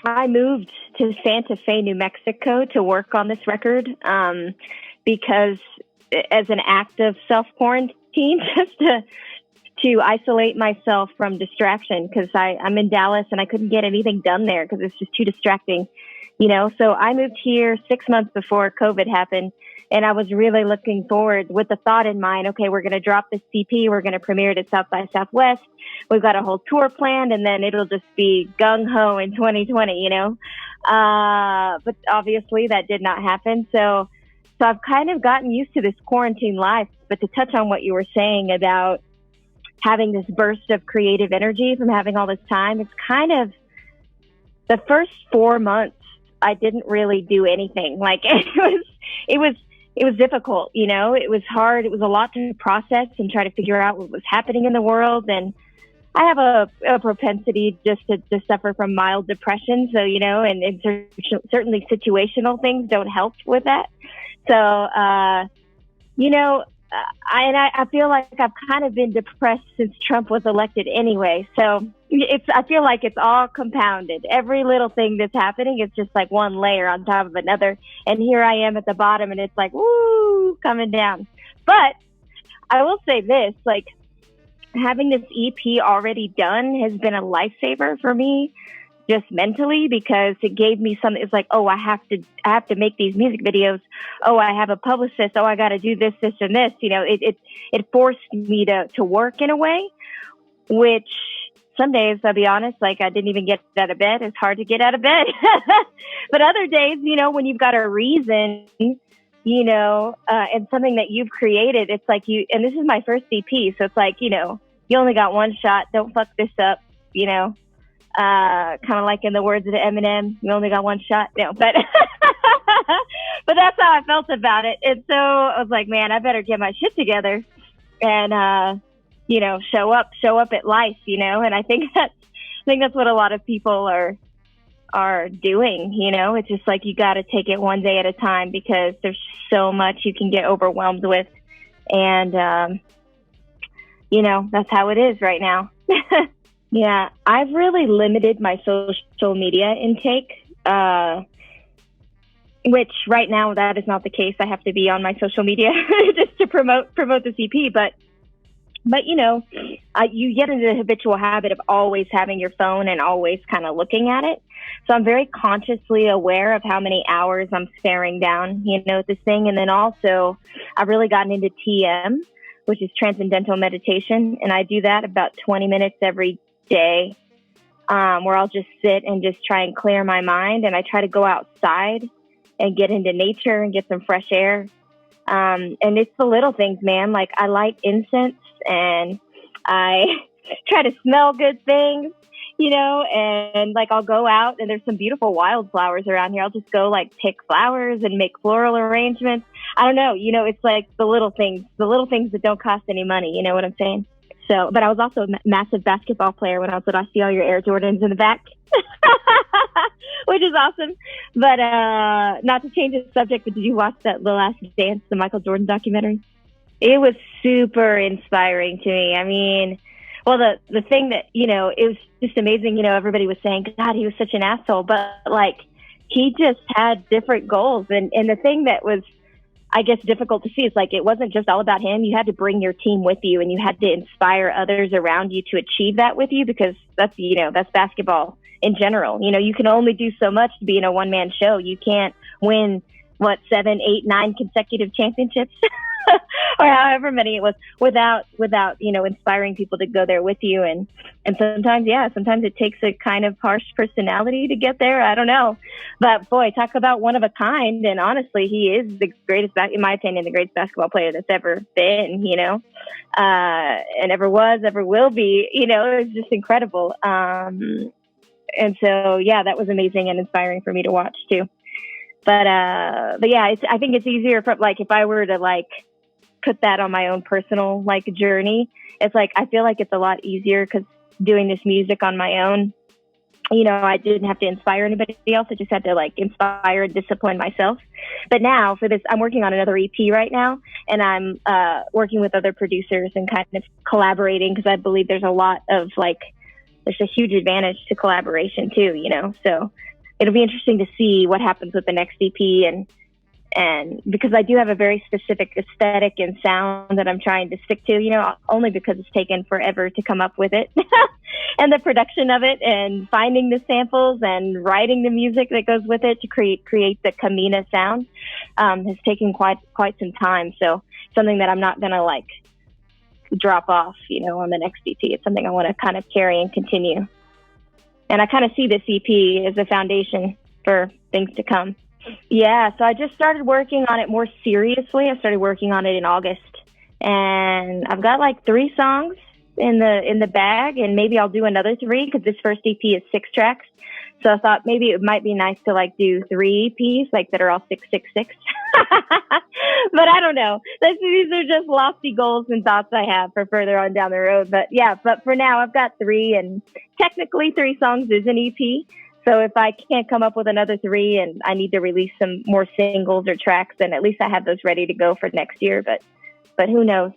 I moved to Santa Fe, New Mexico to work on this record because as an act of self-quarantine, just to isolate myself from distraction, because I'm in Dallas and I couldn't get anything done there because it's just too distracting, So I moved here 6 months before COVID happened, and I was really looking forward with the thought in mind, okay, we're going to drop this CP, we're going to premiere it at South by Southwest, we've got a whole tour planned, and then it'll just be gung-ho in 2020, But obviously that did not happen, so I've kind of gotten used to this quarantine life. But to touch on what you were saying about having this burst of creative energy from having all this time, it's kind of the first 4 months I didn't really do anything. Like it was difficult, it was hard. It was a lot to process and try to figure out what was happening in the world. And I have a propensity just to suffer from mild depression. So, and certainly situational things don't help with that. So, I feel like I've kind of been depressed since Trump was elected anyway. So I feel like it's all compounded. Every little thing that's happening is just like one layer on top of another. And here I am at the bottom and it's like, woo, coming down. But I will say this, like having this EP already done has been a lifesaver for me, just mentally, because it gave me something. It's like, oh, I have to make these music videos. Oh, I have a publicist. Oh, I got to do this, and this. It forced me to work in a way, which some days, I'll be honest, like I didn't even get out of bed. It's hard to get out of bed. But other days, when you've got a reason, and something that you've created, it's like and this is my first EP. So it's like, you only got one shot. Don't fuck this up, kind of like in the words of Eminem, you only got one shot. No, but but that's how I felt about it. And so I was like, man, I better get my shit together and show up at life, and I think that's what a lot of people are doing. It's just like you got to take it one day at a time because there's so much you can get overwhelmed with, and that's how it is right now. Yeah, I've really limited my social media intake, which right now that is not the case. I have to be on my social media just to promote the CP. But you get into the habitual habit of always having your phone and always kind of looking at it. So I'm very consciously aware of how many hours I'm staring down, at this thing. And then also I've really gotten into TM, which is transcendental meditation. And I do that about 20 minutes every day, where I'll just sit and just try and clear my mind. And I try to go outside and get into nature and get some fresh air. And it's the little things, man. Like I light incense and I try to smell good things, and like I'll go out and there's some beautiful wildflowers around here. I'll just go like pick flowers and make floral arrangements. I don't know, it's like the little things that don't cost any money. You know what I'm saying? So, but I was also a massive basketball player when I was little. I see all your Air Jordans in the back, which is awesome. But not to change the subject, but did you watch that The Last Dance, the Michael Jordan documentary? It was super inspiring to me. I mean, well, the thing that, it was just amazing. Everybody was saying, God, he was such an asshole. But like, he just had different goals. And the thing that was, I guess, difficult to see is like, it wasn't just all about him. You had to bring your team with you and you had to inspire others around you to achieve that with you, because that's, that's basketball in general. You can only do so much to be in a one-man show. You can't win 7, 8, 9 consecutive championships or however many it was without, inspiring people to go there with you. And sometimes it takes a kind of harsh personality to get there. I don't know, but boy, talk about one of a kind. And honestly, he is the greatest, in my opinion, the greatest basketball player that's ever been, and ever was, ever will be, it's just incredible. And so, yeah, that was amazing and inspiring for me to watch too. But yeah, I think it's easier for, like, if I were to like put that on my own personal like journey, it's like, I feel like it's a lot easier because doing this music on my own, I didn't have to inspire anybody else. I just had to like inspire and discipline myself. But now for this, I'm working on another EP right now, and I'm working with other producers and kind of collaborating, because I believe there's a lot of like, there's a huge advantage to collaboration too, So it'll be interesting to see what happens with the next EP, and because I do have a very specific aesthetic and sound that I'm trying to stick to, you know, only because it's taken forever to come up with it and the production of it and finding the samples and writing the music that goes with it to create the CAMÍNA sound has taken quite some time. So something that I'm not going to like drop off, you know, on the next EP. It's something I want to kind of carry and continue. And I kind of see this EP as a foundation for things to come. Yeah, so I just started working on it more seriously. I started working on it in August, and I've got like 3 songs in the bag, and maybe I'll do another 3 because this first EP is 6 tracks. So I thought maybe it might be nice to like do 3 EPs like that are all 666. But I don't know. These are just lofty goals and thoughts I have for further on down the road. But yeah, but for now I've got 3, and technically 3 songs is an EP. So if I can't come up with another 3 and I need to release some more singles or tracks, then at least I have those ready to go for next year. But who knows?